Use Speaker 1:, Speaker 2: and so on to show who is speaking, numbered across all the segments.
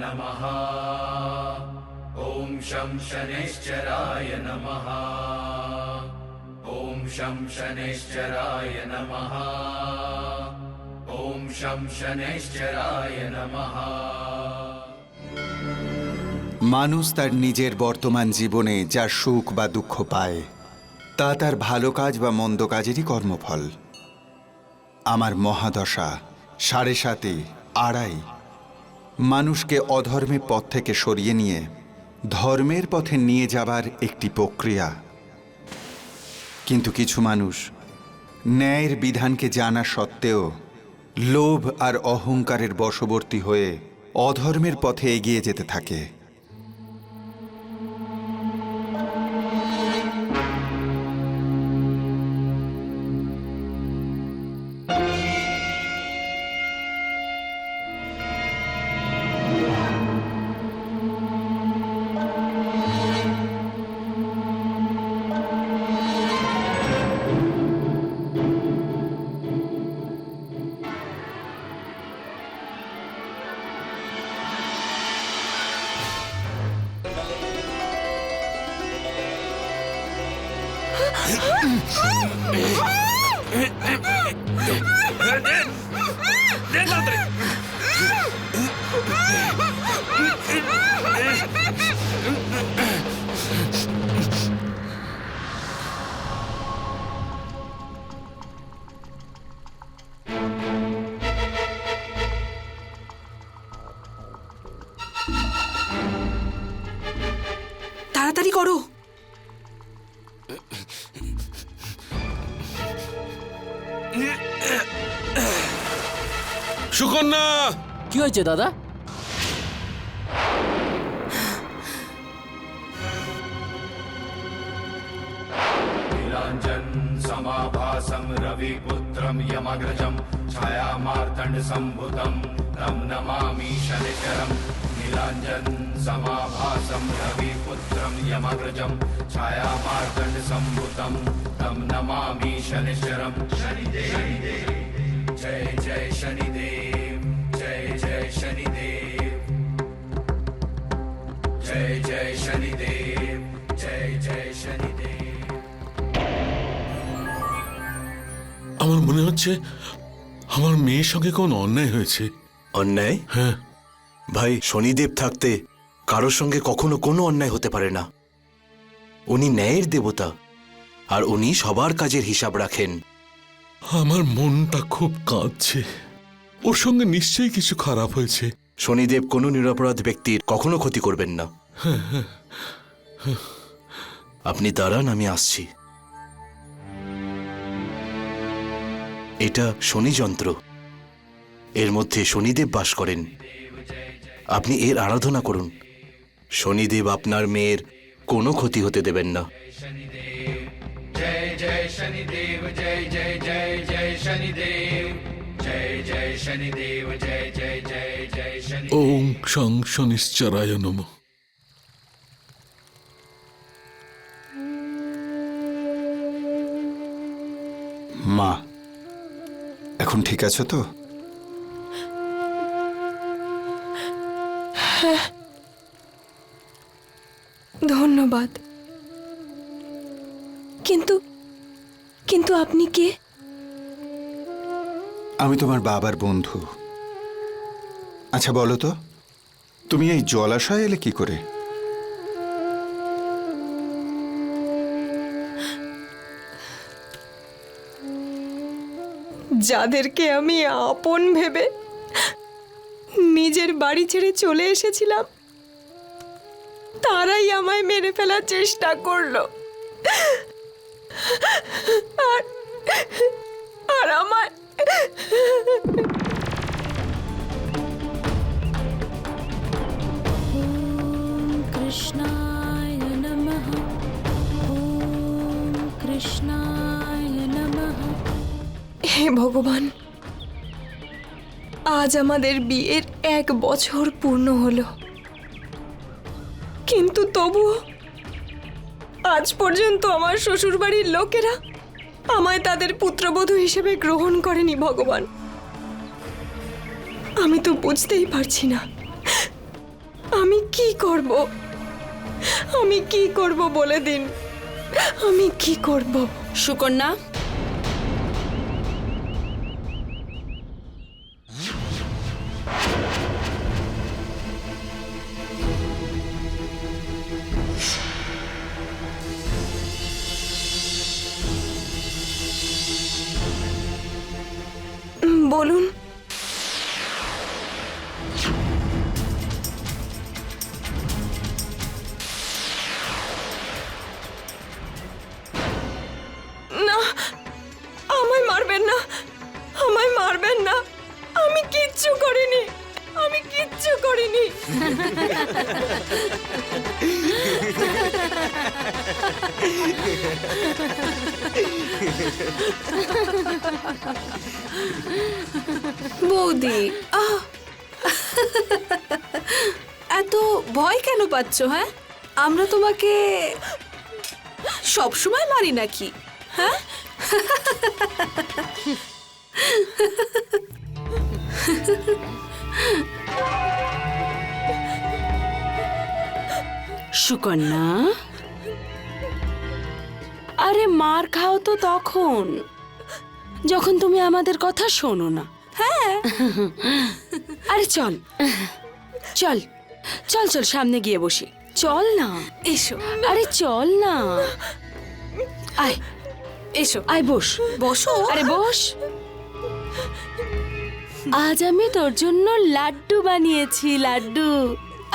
Speaker 1: नमः। ॐ शं शनैश्चराय नमः। ॐ शं शनैश्चराय नमः। ॐ शं शनैश्चराय नमः।
Speaker 2: মানুষ তার নিজের বর্তমান জীবনে যা সুখ বা দুঃখ পায় তা তার ভালো কাজ বা মন্দ কাজেরই কর্মফল। আমার মহাদশা 7.5 আড়াই মানুষকে অধর্মের পথ থেকে সরিয়ে নিয়ে ধর্মের পথে নিয়ে যাবার একটি প্রক্রিয়া। কিন্তু কিছু মানুষ ন্যায়ের বিধানকে জানা সত্ত্বেও লোভ আর অহংকারের বশবর্তী হয়ে অধর্মের পথে এগিয়ে যেতে থাকে।
Speaker 3: তাড়াতাড়ি করো।
Speaker 4: সুকন্যা,
Speaker 5: কি হয়েছে দাদা?
Speaker 1: नीलाञ्जन समाभासं रविपुत्रं यमग्रजं छायामार्तण्ड सम्भुतं तं नमामि शनिचरम्। नीलाञ्जन समाभासं रविपुत्रं यमग्रजं छायामार्तण्ड सम्भुतं तं नमामि शनिचरम्। शनिदेव जय जय शनिदेव, जय जय शनिदेव, जय जय शनिदेव, जय जय शनिदेव।
Speaker 4: আমার মনে হচ্ছে আমার মেয়ের সঙ্গে কোন অন্যায় হয়েছে।
Speaker 6: অন্যায়?
Speaker 4: হ্যাঁ
Speaker 6: ভাই, শনিদেব থাকতে কারোর সঙ্গে কখনো কোনো অন্যায় হতে পারে না। উনি ন্যায়ের দেবতা, আর উনি সবার কাজের হিসাব রাখেন।
Speaker 4: আমার মনটা খুব কাঁদছে। ওর সঙ্গে নিশ্চয়ই কিছু খারাপ হয়েছে।
Speaker 6: শনিদেব কোনো নিরপরাধ ব্যক্তির কখনো ক্ষতি করবেন না। আপনি দাঁড়ান, আমি আসছি। এটা শনি যন্ত্র, এর মধ্যে শনিদেব বাস করেন। আপনি এর আরাধনা করুন। শনিদেব আপনার মেয়ের কোনো ক্ষতি হতে দেবেন না।
Speaker 1: जय जय शनिदेव, जय जय जय जय शनिदेव, जय जय शनिदेव, जय जय जय जय शनिदेव।
Speaker 4: ওম শং শনিশ্চরায় নমঃ।
Speaker 2: মা, এখন ঠিক আছো তো?
Speaker 3: ধন্যবাদ। কিন্তু কিন্তু আপনি কে?
Speaker 2: আমি তোমার বাবার বন্ধু। আচ্ছা বলো তো, তুমি এই জলাশয়ে এলে কি করে?
Speaker 3: যাদেরকে আমি আপন ভেবে নিজের বাড়ি ছেড়ে চলে এসেছিলাম, তারাই আমায় মেরে ফেলার চেষ্টা করলো। আর আর আমায়
Speaker 7: कृष्णाय नमः। ॐ कृष्णाय नमः।
Speaker 3: হে ভগবান, আজ আমাদের বিয়ের 1 বছর পূর্ণ হলো, কিন্তু তবুও আজ পর্যন্ত আমার শ্বশুরবাড়ির লোকেরা আমায় তাদের পুত্রবধূ হিসেবে গ্রহণ করেনি। ভগবান, আমি তো বুঝতেই পারছি না কি করব? আমি কি করব বলে দিন, আমি কি করব?
Speaker 5: সুকন্যা,
Speaker 3: বলুন। না, আমায় মারবেন না, আমায় মারবেন না। আমি কিচ্ছু করিনি, আমি কিচ্ছু করিনি।
Speaker 5: বৌদি, এত ভয় কেন পাচ্ছ? হ্যাঁ, আমরা তোমাকে সব সময় মারি নাকি? হ্যাঁ, সুকন্যা, আরে মার খাও তো তখন, যখন তুমি আমাদের কথা শোনো না। হ্যাঁ, আরে চল চল চল চল, সামনে গিয়ে বসি। চল না, এসো। আরে চল না, আয়, এসো, আয়, বস। বসো, আরে বস। আজ আমি তোর জন্য লাড্ডু বানিয়েছি, লাড্ডু।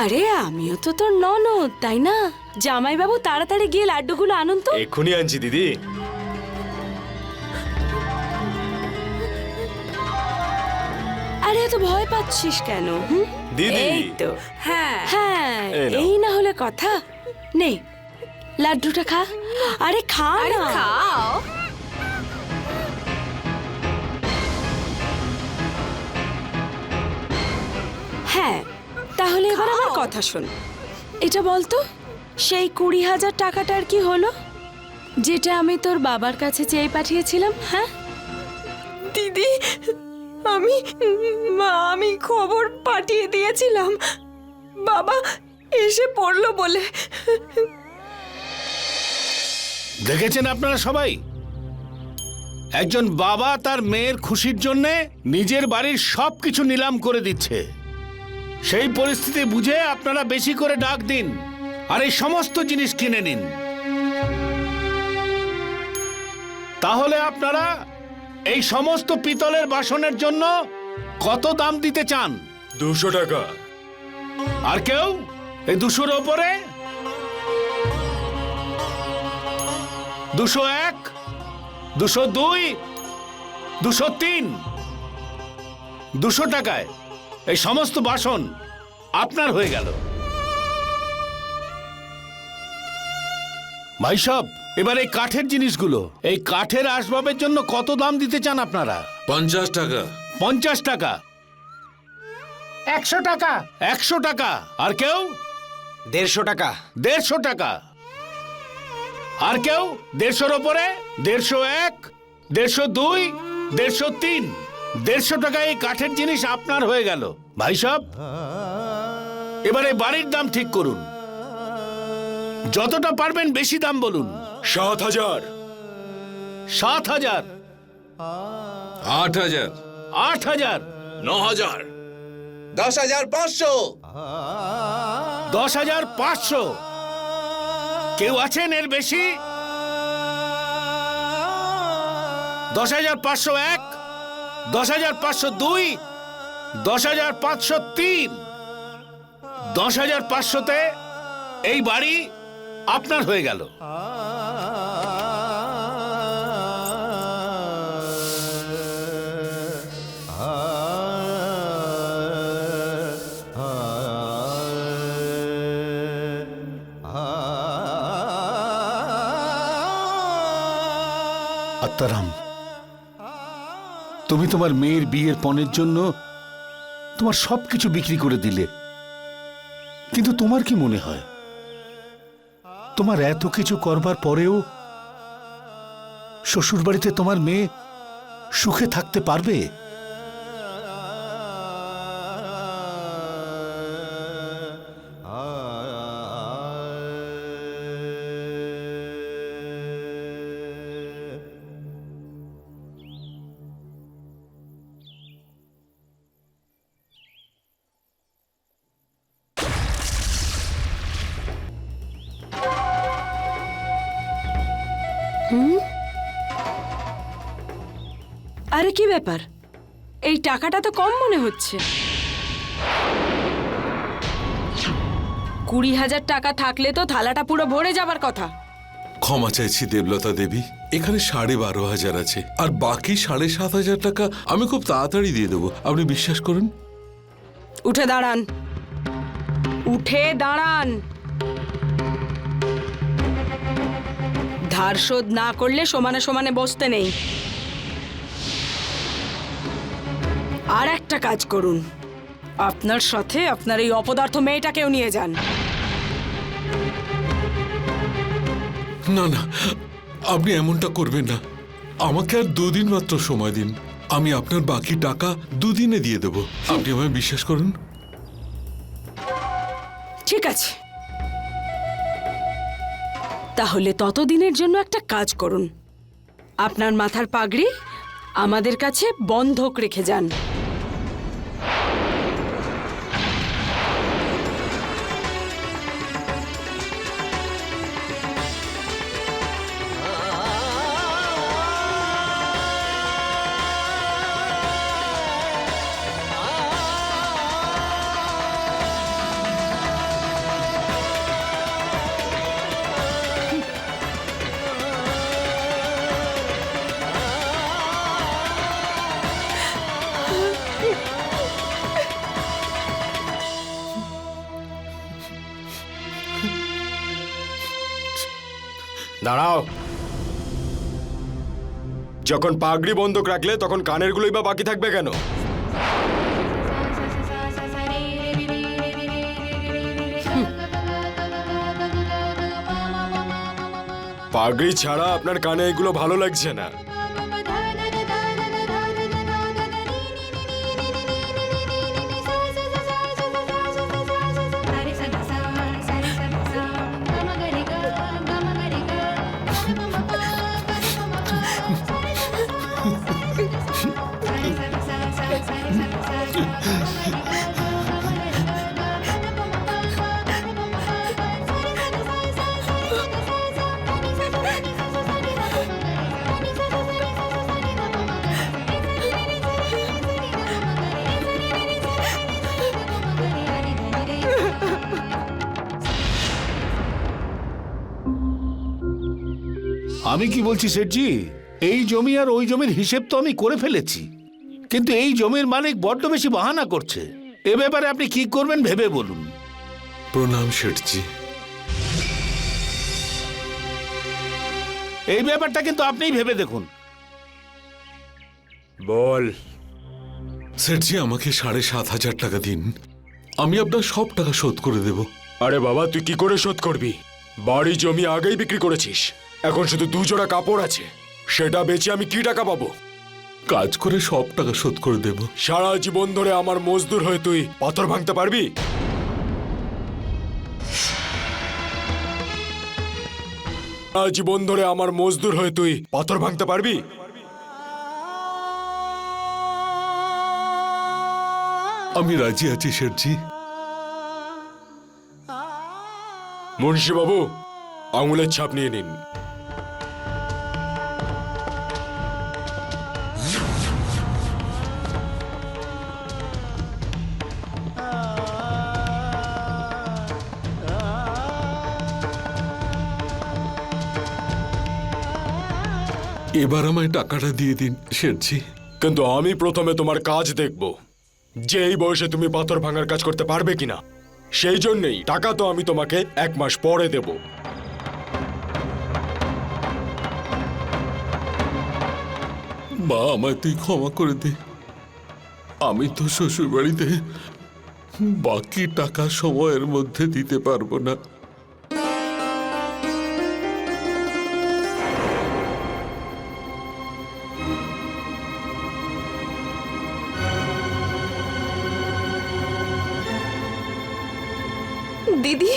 Speaker 5: আরে আমিও তো তোর ননদ, তাই না? জামাইবাবু, তাড়াতাড়ি গিয়ে লাড্ডুগুলো আনুন তো।
Speaker 8: এক্ষুনি আনছি দিদি।
Speaker 5: আরে এত ভয় পাচ্ছিস কেন? হুম?
Speaker 8: দিদি।
Speaker 5: এই তো, হ্যাঁ হ্যাঁ,
Speaker 8: এই নাও।
Speaker 5: এই না হলে কথা। নে, লাড্ডুটা খা। আরে খা না, খাও। হ্যাঁ, তাহলে এবার আমার কথা শোন। এটা বলতো, সেই 20,000 টাকাটার কি হলো, যেটা আমি তোর বাবার কাছে চেয়ে পাঠিয়েছিলাম? হ্যাঁ
Speaker 3: দিদি, আমি আমি খবর পাঠিয়ে দিয়েছিলাম, বাবা এসে পড়লো বলে।
Speaker 9: দেখেছেন আপনারা সবাই, একজন বাবা তার মেয়ের খুশির জন্য নিজের বাড়ির সবকিছু নিলাম করে দিচ্ছে। সেই পরিস্থিতি বুঝে আপনারা বেশি করে ডাক দিন আর এই সমস্ত জিনিস কিনে নিন। তাহলে আপনারা এই সমস্ত পিতলের বাসনের জন্য কত দাম দিতে চান?
Speaker 8: 200 টাকা।
Speaker 9: আর কেউ এই 200-র ওপরে? 201, 202, 203, 200 টাকায় এই সমস্ত বাসন আপনার হয়ে গেল। ভাই সাহেব, এবার এই কাঠের জিনিসগুলো, এই কাঠের আসবাবের জন্য কত দাম দিতে চান আপনারা?
Speaker 4: 50 টাকা।
Speaker 9: 50 টাকা।
Speaker 10: 100 টাকা।
Speaker 9: 100 টাকা। আর কেউ?
Speaker 10: 150 টাকা।
Speaker 9: 150 টাকা। আর কেউ? 150-র ওপরে? 151, 152, 103, 150 টাকায় এই কাঠের জিনিস আপনার হয়ে গেল। ভাই সাহেব, এবারে বাড়ির দাম ঠিক করুন। যতটা পারবেন বেশি দাম বলুন।
Speaker 8: 7,000।
Speaker 9: 7,000,
Speaker 4: 8,000।
Speaker 9: 8,000,
Speaker 8: 9,000।
Speaker 6: 10,500।
Speaker 9: 10,500। কেউ আছেন এর বেশি? 10,501, 10,502, 10,503। 10,500-তে এই বাড়ি আপনার হয়ে গেল। আত্মারাম, তুমি তোমার মেয়ের বিয়ের পণের জন্য তোমার সবকিছু বিক্রি করে দিলে, কিন্তু তোমার কি মনে হয় তোমার এত কিছু করবার পরেও শ্বশুরবাড়িতে তোমার মেয়ে সুখে থাকতে পারবে?
Speaker 5: আরে কি ব্যাপার, এই টাকাটা তো কম মনে হচ্ছে। 20,000 টাকা থাকলে তো থালাটা পুরো ভরে যাবার কথা।
Speaker 4: ক্ষমা চাইছি দেবলতা দেবী, এখানে 12,500 আছে, আর বাকি 7,500 টাকা আমি খুব তাড়াতাড়ি দিয়ে দেবো, আপনি বিশ্বাস করুন।
Speaker 5: উঠে দাঁড়ান, উঠে দাঁড়ান। ধার শোধ না করলে সমানে সমানে বসতে নেই। আর একটা কাজ করুন, আপনার সাথে আপনার এই অপদার্থ মেয়েটাকেও নিয়ে যান।
Speaker 4: না না, আপনি এমনটা করবেন না। আমাকে আর 2 দিন মাত্র সময় দিন, আমি আপনার বাকি টাকা 2 দিনে দিয়ে দেবো, আপনি আমায় বিশ্বাস করুন।
Speaker 5: ঠিক আছে, তাহলে ততদিনের জন্য একটা কাজ করুন, আপনার মাথার পাগড়ি আমাদের কাছে বন্ধক রেখে যান।
Speaker 8: দাঁড়াও, যখন পাগড়ি বন্ধক রাখলে তখন কানের গুলোই বা বাকি থাকবে কেন? পাগড়ি ছাড়া আপনার কানে এগুলো ভালো লাগছে না।
Speaker 9: আমি কি বলছি শেঠজি, এই জমি আর ওই জমির হিসেব তো আমি করে ফেলেছি, কিন্তু এই জমির মালিক বড্ড বেশি বাহানা করছে। এ ব্যাপারে আপনি কি করবেন ভেবে বলুন।
Speaker 4: প্রণাম শেঠজি।
Speaker 9: এই ব্যাপারটা কিন্তু আপনিই ভেবে দেখুন।
Speaker 8: বল।
Speaker 4: শেঠজি, আমাকে 7,500 টাকা দিন, আমি আপনার সব টাকা শোধ করে দেব।
Speaker 8: আরে বাবা, তুই কি করে শোধ করবি? বাড়ি জমি আগেই বিক্রি করেছিস, এখন শুধু 2 জোড়া কাপড় আছে, সেটা বেচে আমি কি টাকা পাবো?
Speaker 4: কাজ করে সব টাকা শোধ করে দেব।
Speaker 8: সারা জীবন ধরে আমার মজদুর হয়ে তুই পাথর ভাঙতে পারবি? সারা জীবন ধরে আমার মজদুর হয়ে তুই পাথর ভাঙতে পারবি?
Speaker 4: আমি রাজি আছি শেঠজি।
Speaker 8: মুন্সি বাবু, আঙুলের ছাপ নিয়ে নিন।
Speaker 4: এবার আমায় টাকাটা দিয়ে দিন শেঠজি।
Speaker 8: কিন্তু আমি প্রথমে তোমার কাজ দেখব, যে এই বয়সে তুমি পাথর ভাঙার কাজ করতে পারবে কিনা। সেই জন্যই টাকা তো আমি তোমাকে 1 মাস পরে দেব।
Speaker 4: মা, আমায় তুই ক্ষমা করে দে, আমি তো শ্বশুর বাড়িতে বাকি টাকা সময়ের মধ্যে দিতে পারবো না।
Speaker 3: দিদি,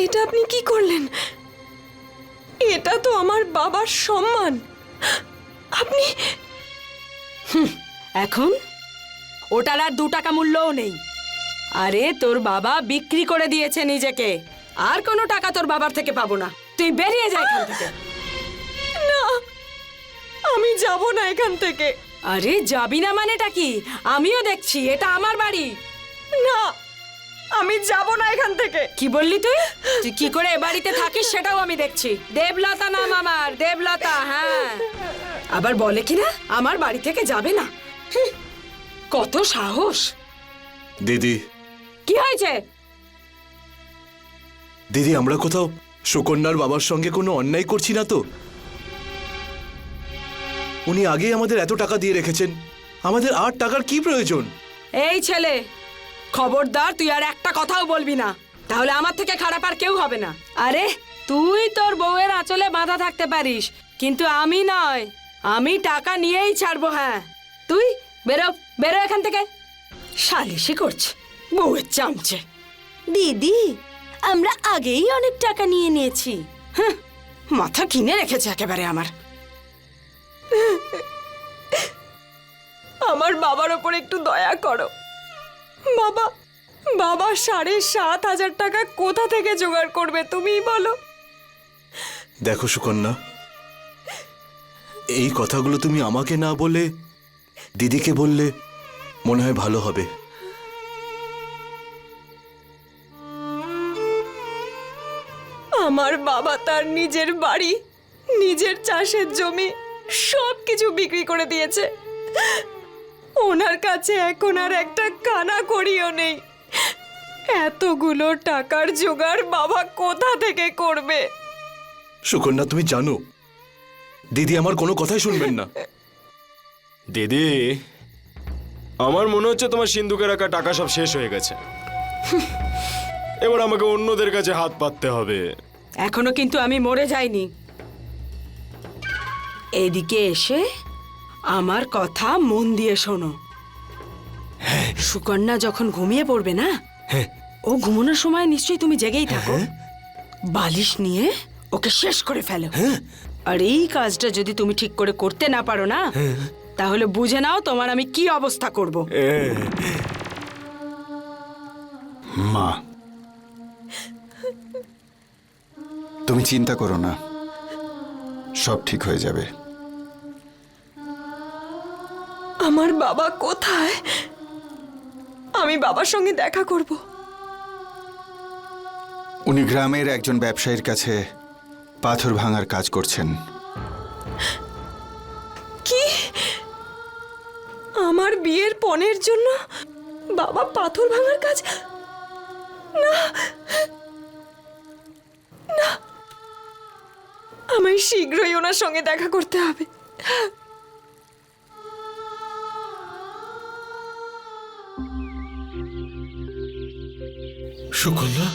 Speaker 3: এটা আপনি কি করলেন? এটা তো আমার বাবার সম্মান। আপনি
Speaker 5: এখন ওটার আর 2 টাকা মূল্যও নেই। আরে তোর বাবা বিক্রি করে দিয়েছে নিজেকে, আর কোনো টাকা তোর বাবার থেকে পাবো না। তুই বেরিয়ে যা এখান থেকে।
Speaker 3: আমি যাব না এখান থেকে।
Speaker 5: আরে যাবি না মানেটা কি? আমিও দেখছি, এটা আমার বাড়ি।
Speaker 3: না, আমি যাব না এখান থেকে।
Speaker 5: কি বললি তুই? তুই কি করে এ বাড়িতে থাকিস সেটাও আমি দেখছি। দেবলতা নাম আমার, দেবলতা। হ্যাঁ, আবার বলে কি না আমার বাড়ি থেকে যাবে না। হুঁ, কত সাহস!
Speaker 6: দিদি,
Speaker 5: কি হয়েছে?
Speaker 6: দিদি, আমরা কোথাও সুকন্যার বাবার সঙ্গে কোনো অন্যায় করছি না তো? উনি আগেই আমাদের এত টাকা দিয়ে রেখেছেন, আমাদের আর টাকার কি প্রয়োজন?
Speaker 5: এই ছেলে, খবরদার তুই আর একটা কথাও বলবি না, তাহলে আমার থেকে খারাপ আর কেউ হবে না। আরে তুই তোর বউয়ের আঁচলে বাঁধা থাকতে পারিস, কিন্তু আমি নয়। আমি টাকা নিয়েই ছাড়বো। হ্যাঁ, তুই বেরো, বেরো এখান থেকে। সালিশি করছে বউয়ের চামচে।
Speaker 7: দিদি, আমরা আগেই অনেক টাকা নিয়ে নিয়েছি।
Speaker 5: হ্যাঁ, মাথা কিনে রেখেছে একেবারে আমার।
Speaker 3: আমার বাবার ওপর একটু দয়া করো। বাবা, বাবা 7,500 টাকা কোথা থেকে জোগাড় করবে তুমিই বলো।
Speaker 6: দেখো সুকন্যা, এই কথাগুলো তুমি আমাকে না বলে দিদিকে বললে মনে হয় ভালো হবে।
Speaker 3: আমার বাবা তার নিজের বাড়ি, নিজের চাষের জমি সব কিছু বিক্রি করে দিয়েছে। ওনার কাছে এখন আর একটা কানা করিও নেই। এতগুলো টাকার জোগাড় বাবা কোথা থেকে করবে?
Speaker 6: সুকন্যা, তুমি জানো দিদি আমার কোনো কথাই শুনবেন না।
Speaker 8: দিদি, আমার মনে হচ্ছে তোমার সিন্ধুকে রাখা টাকা সব শেষ হয়ে গেছে। এবার আমাকে অন্যদের কাছে হাত পাততে হবে।
Speaker 5: এখনো কিন্তু আমি মরে যাইনি। এদিকে এসে আমার কথা মন দিয়ে শোনো। সুকন্যা যখন ঘুমিয়ে পড়বে না, ও ঘুমানোর সময় নিশ্চয়ই তুমি জেগেই থাকো। বালিশ নিয়ে ওকে শেষ করে ফেলো। আর এই কাজটা যদি তুমি ঠিক করে করতে না পারো না, তাহলে বুঝে নাও তোমার আমি কি অবস্থা করব।
Speaker 2: মা, তুমি চিন্তা করো না, সব ঠিক হয়ে যাবে।
Speaker 3: আমার বাবা কোথায়? আমি বাবার সঙ্গে দেখা করব।
Speaker 2: উনি গ্রামের একজন ব্যবসায়ীর কাছে পাথর ভাঙার কাজ করছেন।
Speaker 3: কি? আমার বিয়ের পণের জন্য বাবা পাথর ভাঙার কাজ? না না, আমায় শীঘ্রই ওনার সঙ্গে দেখা করতে হবে।
Speaker 4: সুকন্যা,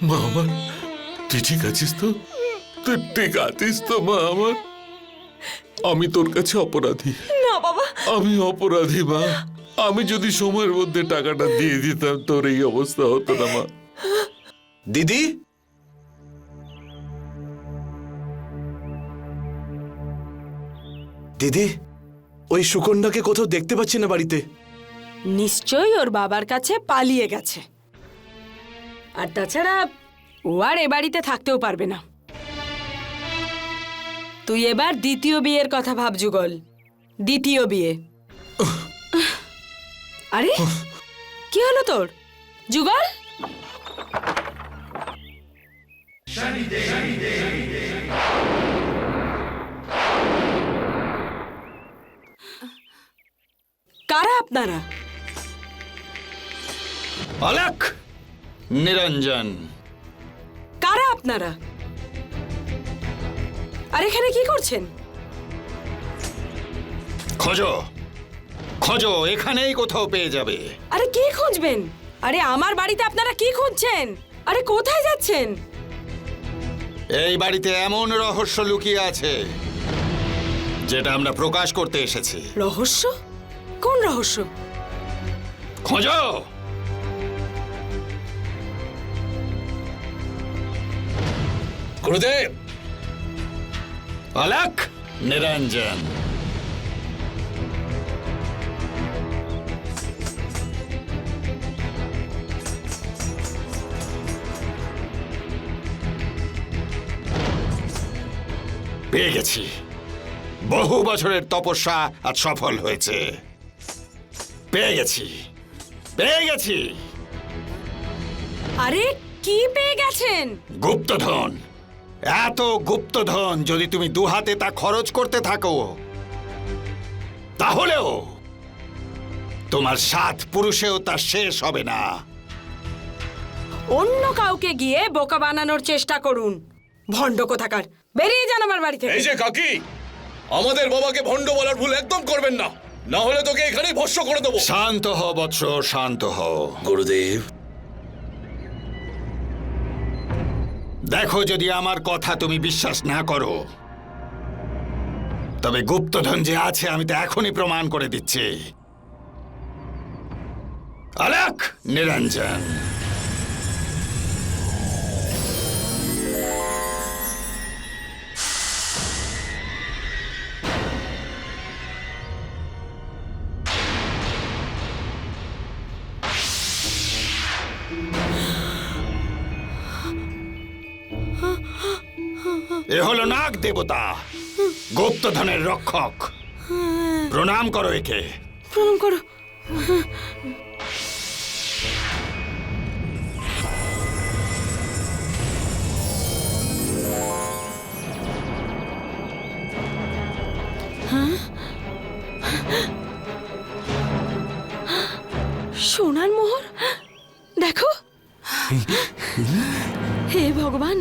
Speaker 4: মা আমার, তুই ঠিক আছিস তো? তুই ঠিক আছিস তো মা আমার? আমি তোর কাছে অপরাধী।
Speaker 3: না বাবা,
Speaker 4: আমি অপরাধী মা। আমি যদি সময়ের মধ্যে টাকাটা দিয়ে দিতাম, তোর এই অবস্থা হতো না মা।
Speaker 6: দিদি, দিদি, ওই সুকন্যাকে কোথাও দেখতে পাচ্ছি না বাড়িতে।
Speaker 5: নিশ্চয়ই ওর বাবার কাছে পালিয়ে গেছে। আর তাছাড়া ও আর এ বাড়িতে থাকতেও পারবে না। তুই এবার দ্বিতীয় বিয়ের কথা ভাব যুগল। দ্বিতীয় বিয়ে। আরে কি হলো তোর যুগল? কারা আপনারা?
Speaker 2: অলাক, নিরঞ্জন।
Speaker 5: কারা আপনারা? আর এখানে কি করছেন?
Speaker 2: খোঁজো, খোঁজো, এখানেই কোথাও পেয়ে যাবে।
Speaker 5: আরে কি খুঁজবেন? আরে আমার বাড়িতে আপনারা কি খুঁজছেন? আরে কোথায় যাচ্ছেন?
Speaker 2: এই বাড়িতে এমন রহস্য লুকিয়ে আছে যেটা আমরা প্রকাশ করতে এসেছি।
Speaker 5: রহস্য? কোন রহস্য?
Speaker 2: খোঁজো। গুরুদেব, অলাক, নিরঞ্জন। পেয়ে গেছি। বহু বছরের তপস্যা আজ সফল হয়েছে। পেয়ে গেছি, পেয়ে গেছি
Speaker 5: আরে কি পেয়ে গেছেন?
Speaker 2: গুপ্তধন। এত গুপ্তধন যদি তুমি দুহাতে তা খরচ করতে থাকো, তাহলেও তোমার 7 পুরুষেও তা শেষ হবে না।
Speaker 5: অন্য কাউকে গিয়ে বোকা বানানোর চেষ্টা করুন। ভণ্ড কোথাকার, বেরিয়ে যান আমার বাড়ি থেকে।
Speaker 8: এই যে কাকি, আমাদের বাবাকে ভণ্ড বলার ভুল একদম করবেন না, না হলে তোকে এখানেই ভস্ম করে দেবো।
Speaker 2: শান্ত হ বৎস, শান্ত হ।
Speaker 8: গুরুদেব,
Speaker 2: দেখো, যদি আমার কথা তুমি বিশ্বাস না করো, তবে গুপ্তধন যে আছে আমি তো এখনই প্রমাণ করে দিচ্ছি। আলাক নিরঞ্জন, এ হলো নাগ দেবতা, গুপ্তধনের রক্ষক। প্রণাম করো একে।
Speaker 5: প্রণাম করো। সোনার মোহর, দেখো। হে ভগবান,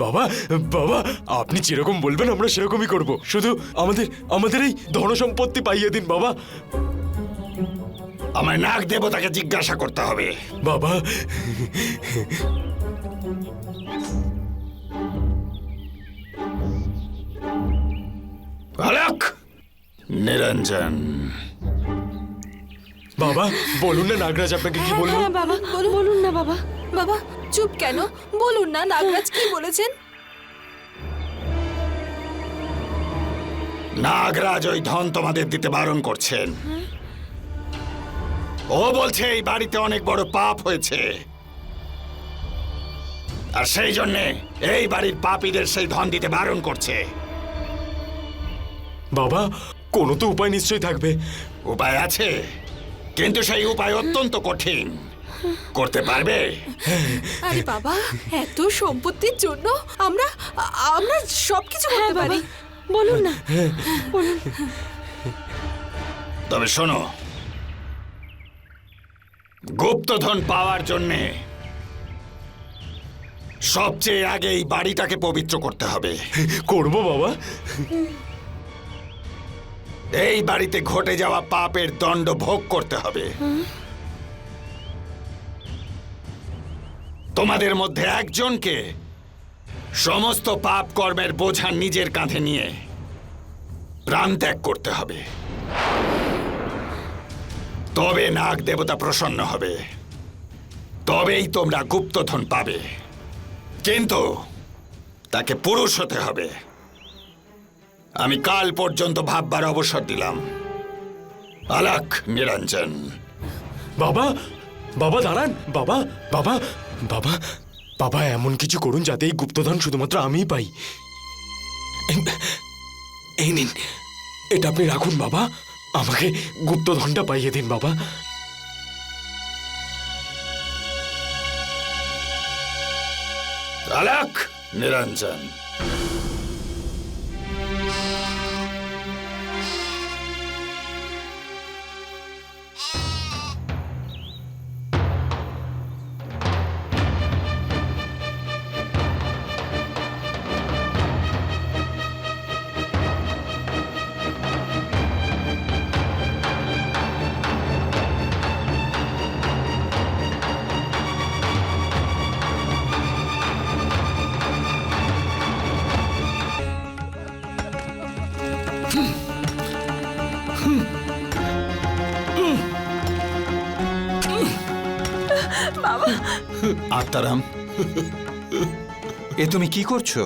Speaker 8: বাবা বাবা, আপনি যেরকম বলবেন আমরা সেরকমই করব। শুধু আমাদের এই ধনসম্পত্তি পাইয়ে দিন বাবা।
Speaker 2: আমার নাগ দেবতাকে জিজ্ঞাসা করতে হবে।
Speaker 8: বাবা,
Speaker 2: আলাক নিরঞ্জন,
Speaker 8: বাবা বলুন না নাগরাজ আপনাকে কি বললো।
Speaker 5: হ্যাঁ বাবা, বলুন না বাবা।
Speaker 7: বাবা চুপ কেন, বলুন না নাগরাজ কি বলেছেন।
Speaker 2: নাগরাজ ওই ধন তোমাদের দিতে বারণ করছেন। ও বলছে এই বাড়িতে অনেক বড় পাপ হয়েছে, আর সেই জন্যে এই বাড়ির পাপীদের সেই ধন দিতে বারণ করছে।
Speaker 8: বাবা, কোনো তো উপায় নিশ্চয়ই থাকবে।
Speaker 2: উপায় আছে, কিন্তু সেই উপায় অত্যন্ত কঠিন। করতে পারবে?
Speaker 7: আরে বাবা, এত সম্পত্তির জন্য আমরা সবকিছু করতে পারি।
Speaker 5: বলুন না।
Speaker 2: তবে শোনো, গুপ্তধন পাওয়ার জন্যে সবচেয়ে আগে এই বাড়িটাকে পবিত্র করতে হবে।
Speaker 8: করব বাবা।
Speaker 2: এই বাড়িতে ঘটে যাওয়া পাপের দণ্ড ভোগ করতে হবে। তোমাদের মধ্যে একজনকে সমস্ত পাপ কর্মের বোঝা নিজের কাঁধে নিয়ে প্রাণ ত্যাগ করতে হবে, তবে নাগ দেবতা প্রসন্ন হবে, তবেই তোমরা গুপ্তধন পাবে। কিন্তু তাকে পুরুষ হতে হবে। আমি কাল পর্যন্ত ভাববার অবসর দিলাম। আলাক নিরঞ্জন।
Speaker 8: বাবা, বাবা দাঁড়ান। বাবা বাবা বাবা বাবা, এমন কিছু করুন যাতে এই গুপ্তধন শুধুমাত্র আমিই পাই। এই নিন, এটা আপনি রাখুন বাবা। আমাকে গুপ্তধনটা পাইয়ে দিন বাবা।
Speaker 2: আলাক নিরঞ্জন। আত্মারাম, এ তুমি কি করছো?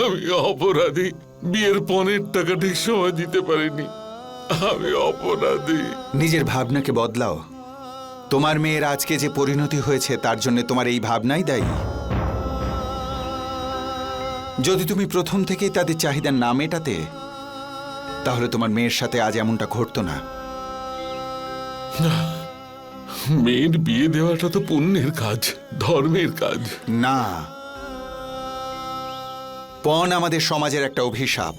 Speaker 4: আমি অপরাধী। বিয়ের পণের টাকা ঠিক সময় দিতে পারিনি। আমি অপরাধী।
Speaker 2: নিজের ভাবনাকে বদলাও। তোমার মেয়ের আজকে যে পরিণতি হয়েছে তার জন্য তোমার এই ভাবনাই দায়ী। যদি তুমি প্রথম থেকেই তাদের চাহিদা না মেটাতে, তাহলে তোমার মেয়ের সাথে আজ এমনটা ঘটতো না।
Speaker 4: মেয়ের বিয়ে দেওয়াটা তো পুণ্যের কাজ, ধর্মের কাজ।
Speaker 2: না, পণ আমাদের সমাজের একটা অভিশাপ।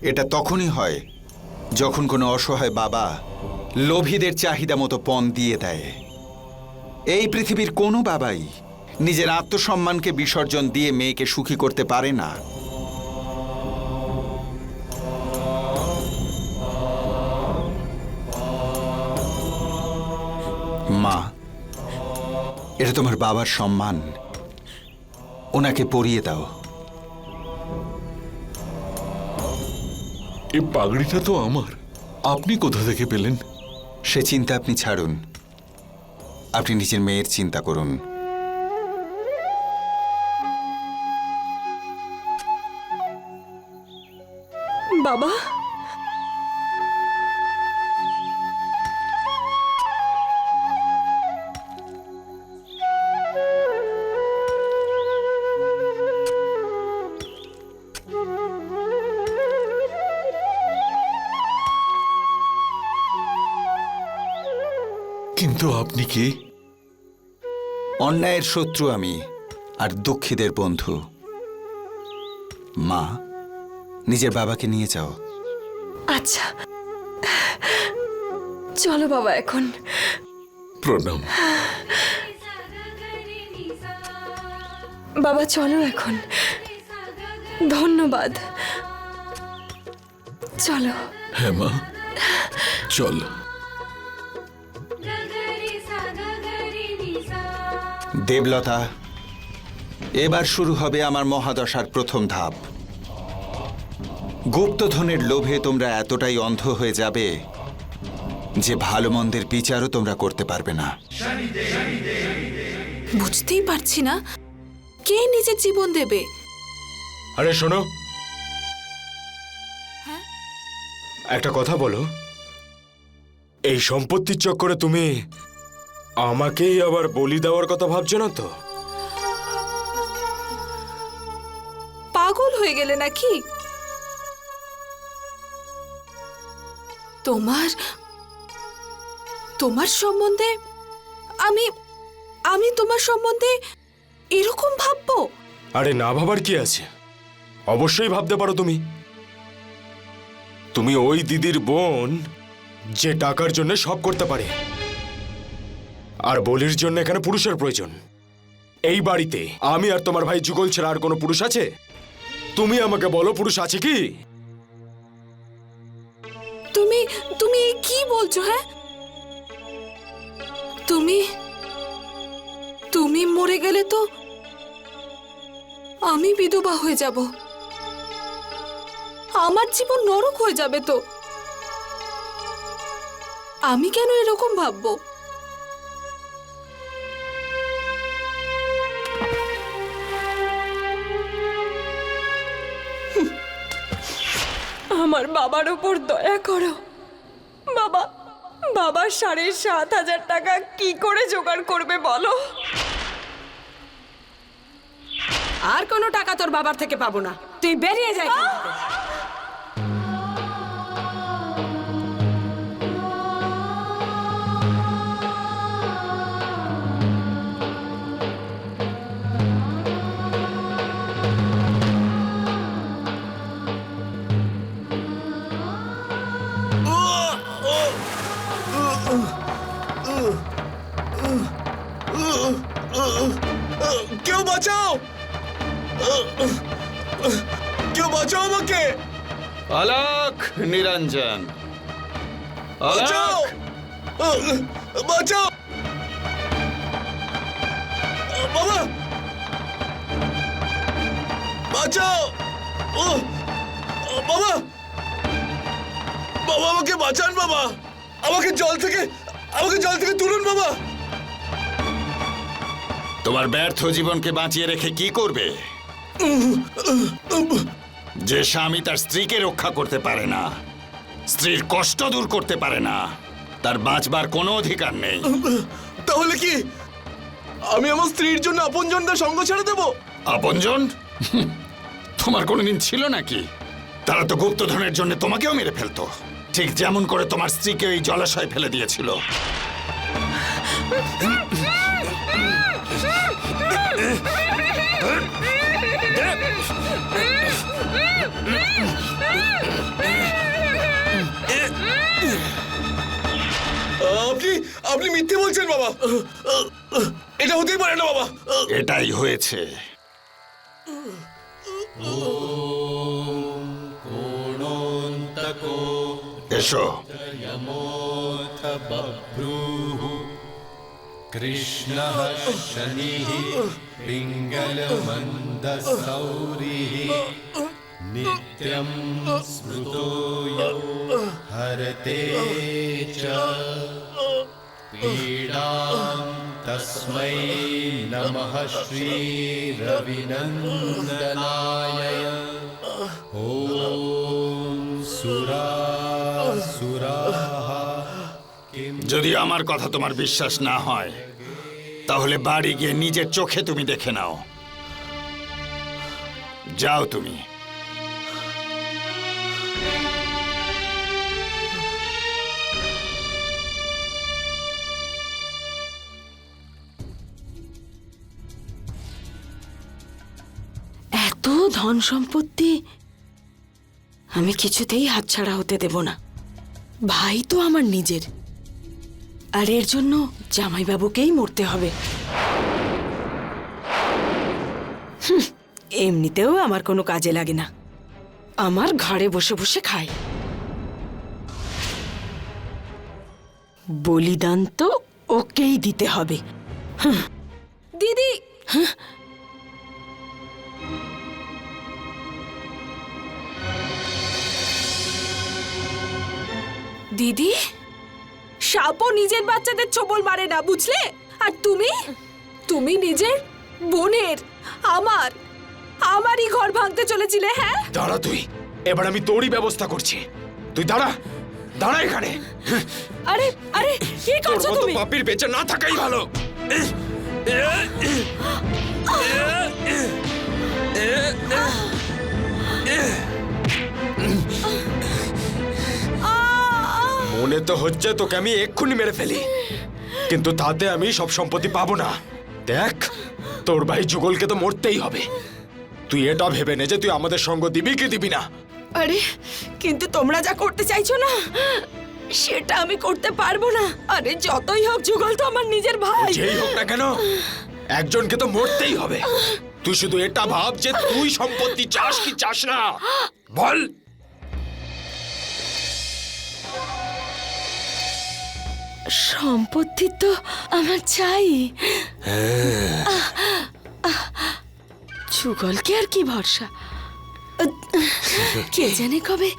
Speaker 2: এটা তখনই হয় যখন কোনো অসহায় বাবা লোভীদের চাহিদা মতো পণ দিয়ে দেয়। এই পৃথিবীর কোনো বাবাই নিজের আত্মসম্মানকে বিসর্জন দিয়ে মেয়েকে সুখী করতে পারে না। মা, এটা তোমার বাবার সম্মান, ওনাকে পরিয়ে দাও।
Speaker 4: এই পাগড়িটা তো আমার, আপনি কোথা থেকে পেলেন?
Speaker 2: সে চিন্তা আপনি ছাড়ুন, আপনি নিজের মেয়ের চিন্তা করুন।
Speaker 3: বাবা,
Speaker 4: কিন্তু আপনি কে?
Speaker 2: অন্যায়ের শত্রু আমি, আর দুঃখীদের বন্ধু। মা, নিজের বাবাকে নিয়ে যাও।
Speaker 3: আচ্ছা চলো বাবা এখন।
Speaker 4: প্রণাম।
Speaker 3: বাবা চলো এখন, ধন্যবাদ। চলো।
Speaker 4: হ্যাঁ মা, চল।
Speaker 2: দেবলতা, এবার শুরু হবে আমার মহাদশার প্রথম ধাপ। গুপ্তধনের লোভে তোমরা এতটাই অন্ধ হয়ে যাবে যে ভালো মন্দের বিচারও তোমরা করতে পারবে না।
Speaker 7: বুঝতেই পারছি না কে নিজের জীবন দেবে।
Speaker 8: আরে শোনো,
Speaker 7: হ্যাঁ?
Speaker 8: একটা কথা বলো, এই সম্পত্তির চক্করে তুমি আমাকেই আবার বলি দেওয়ার কথা ভাবছো না তো?
Speaker 7: পাগল হয়ে গেলে নাকি? তোমার সম্বন্ধে আমি তোমার সম্বন্ধে এরকম ভাববো?
Speaker 8: আরে না ভাবার কি আছে, অবশ্যই ভাবতে পারো। তুমি ওই দিদির বোন যে টাকার জন্য সব করতে পারে, আর বলির জন্য এখানে পুরুষের প্রয়োজন। এই বাড়িতে আমি আর তোমার ভাই যুগল ছাড়া আর কোনো পুরুষ আছে? তুমি আমাকে বলো, পুরুষ আছে কি?
Speaker 7: তুমি কি বলছো? হ্যাঁ, তুমি মরে গেলে তো আমি বিধবা হয়ে যাব, আমার জীবন নরক হয়ে যাবে। তো আমি কেন এরকম ভাববো?
Speaker 3: আমার বাবার উপর দয়া করো। বাবা 7,500 টাকা কি করে জোগাড় করবে বলো?
Speaker 5: আর কোনো টাকা তোর বাবার থেকে পাবো না, তুই বেরিয়ে যাই।
Speaker 8: কেউ বাঁচাও, কেউ বাঁচাও আমাকে।
Speaker 6: অলক নিরঞ্জন,
Speaker 8: বাঁচাও, বাঁচাও বাবা, বাঁচাও। বাবা, বাবা আমাকে বাঁচান বাবা, আমাকে জল থেকে তুলুন বাবা।
Speaker 2: তোমার ব্যর্থ জীবনকে বাঁচিয়ে রেখে কি করবে? যে স্বামী তার স্ত্রীকে রক্ষা করতে পারে না, স্ত্রীর কষ্ট দূর করতে পারে না, তার বাঁচবার কোনো অধিকার নেই।
Speaker 8: তাহলে কি আমি আমার স্ত্রীর জন্য আপনজনদের সঙ্গ ছেড়ে দেব?
Speaker 2: আপনজন? তোমার কোনোদিন ছিল নাকি? তারা তো গুপ্তধনের জন্য তোমাকেও মেরে ফেলতো, ঠিক যেমন করে তোমার স্ত্রীকে এই জলাশয়ে ফেলে দিয়েছিল।
Speaker 8: আপনি মিথ্যে বলছেন বাবা, এটা হতেই পারে না বাবা।
Speaker 2: এটাই হয়েছে। এসো।
Speaker 1: कृष्णः शनिः पिङ्गलमन्दसौरिः नित्यं स्मृतो यो हरते च पीडां तस्मै नमः श्रीरविनन्दनाय ॐ सुरासुराः
Speaker 2: যদি আমার কথা তোমার বিশ্বাস না হয় তাহলে বাড়ি গিয়ে নিজের চোখে তুমি দেখে নাও। যাও তুমি।
Speaker 5: এত ধন সম্পত্তি আমি কিছুতেই হাতছাড়া হতে দেব না। ভাই তো আমার নিজের, আর এর জন্য জামাইবাবুকেই মরতে হবে। এমনিতেও আমার কোনো কাজে লাগে না, আমার ঘরে বসে বসে খায়। বলিদান তো ওকেই দিতে হবে।
Speaker 7: দিদি, দিদি, সাপও নিজের বাচ্চাদের ছোবল মারে না, বুঝলে? আর তুমি নিজের বোনের আমারই ঘর ভাঙতে চলেছিলে। হ্যাঁ,
Speaker 8: দাঁড়া তুই, এবার আমি তোরই ব্যবস্থা করছি। তুই দাঁড়া এখানে।
Speaker 5: আরে আরে কি করছো তুমি?
Speaker 8: পাপির বেঁচে না থাকাই ভালো। মনে তো হচ্ছে তোকে আমি এক্ষুনি মেরে ফেলি, কিন্তু তাতে আমি সব সম্পত্তি পাবো না। দেখ, তোর ভাই যুগলকে তো মরতেই হবে। তুই এটা ভেবে নে যে তুই আমাদের সঙ্গ দিবি কি দিবি না।
Speaker 5: আরে কিন্তু তোমরা যা করতে চাইছো না সেটা আমি করতে পারবো না। আরে যতই হোক যুগল তো আমার নিজের ভাই।
Speaker 8: যেই হোক না কেন, একজনকে তো মরতেই হবে। তুই শুধু এটা ভাব যে তুই সম্পত্তি চাস কি চাস না, বল।
Speaker 5: সম্পত্তি তো আমার চাই। যুগলকে আর কি ভরসা, কে জানে কবে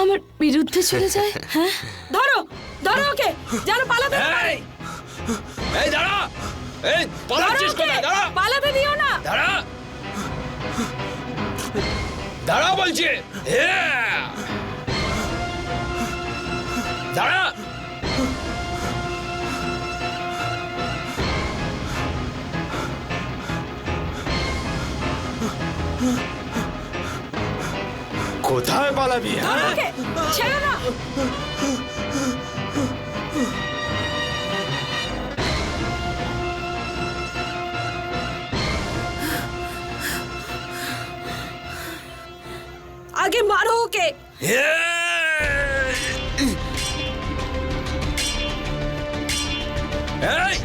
Speaker 5: আমার বিরুদ্ধে চলে যায়। হ্যাঁ, ধরো ওকে, যেন পালাতে না পারে।
Speaker 8: এই দাঁড়া, এই পালাচ্ছিস কোথায়? দাঁড়া,
Speaker 5: পালাতে দিও না।
Speaker 8: দাঁড়া বলছি। দাঁড়া। কোথায় পালাবি?
Speaker 5: ছেড়ে না।
Speaker 7: আগে মারো ওকে।
Speaker 8: এই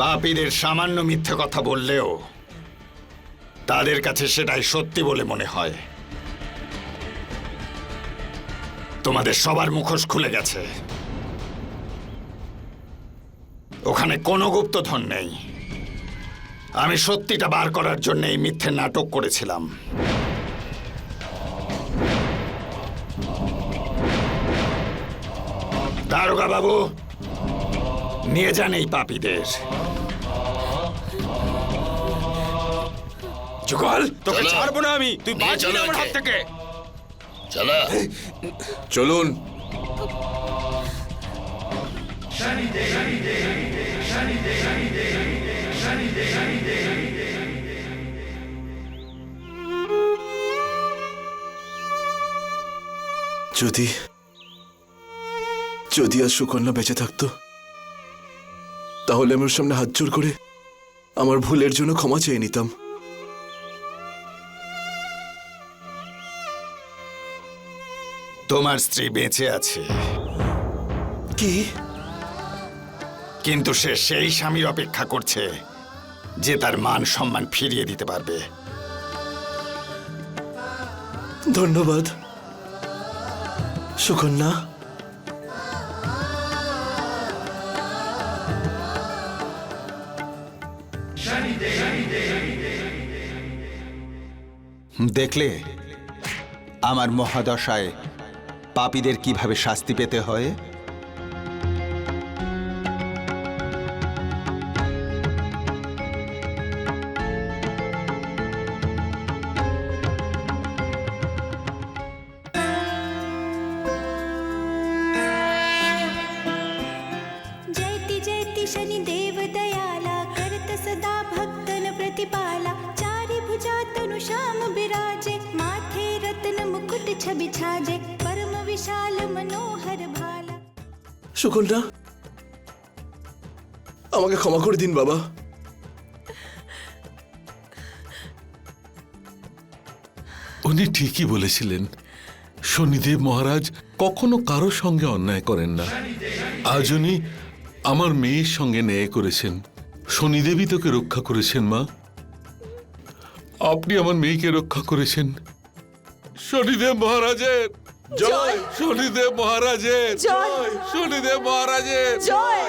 Speaker 2: পাপীদের সামান্য মিথ্যে কথা বললেও তাদের কাছে সেটাই সত্যি বলে মনে হয়। তোমাদের সবার মুখোশ খুলে গেছে। ওখানে কোনো গুপ্তধন নেই। আমি সত্যিটা বার করার জন্য এই মিথ্যে নাটক করেছিলাম। দারোগা বাবু, নিয়ে যান এই পাপীদের।
Speaker 8: যুগল, তোকে ছাড়বো না আমি। তুই বাঁচবি না আমার হাত থেকে।
Speaker 6: চলুন। যদি যদি আজ সুকন্যা বেঁচে থাকতো, তাহলে আমার সামনে হাত জোর করে আমার ভুলের জন্য ক্ষমা চেয়ে নিতাম।
Speaker 2: তোমার স্ত্রী বেঁচে আছে,
Speaker 6: কি?
Speaker 2: কিন্তু সে সেই স্বামীর অপেক্ষা করছে যে তার মান সম্মান ফিরিয়ে দিতে পারবে।
Speaker 6: ধন্যবাদ সুকন্যা।
Speaker 2: দেখলে আমার মহাদশায় পাপীদের কিভাবে শাস্তি পেতে হয়।
Speaker 11: जयति जयति शनिदेव दयाला करत सदा भक्तन प्रतिपाला चारि भुजा तनु श्याम विराजे माथे रत्न मुकुट छवि छाजे परम विशाल मनोहर भाला।
Speaker 6: সুকন্যা, আমাকে ক্ষমা করে দিন বাবা।
Speaker 4: উনি ঠিকই বলেছিলেন, শনিদেব মহারাজ কখনো কারো সঙ্গে অন্যায় করেন না। আজ উনি আমার মেয়ের সঙ্গে ন্যায় করেছেন। শনিদেবই তোকে রক্ষা করেছেন মা। আপনি আমার মেয়েকে রক্ষা করেছেন। শনিদেব মহারাজের জয়, শনিদেব মহারাজের জয়, শনিদেব মহারাজের
Speaker 3: জয়।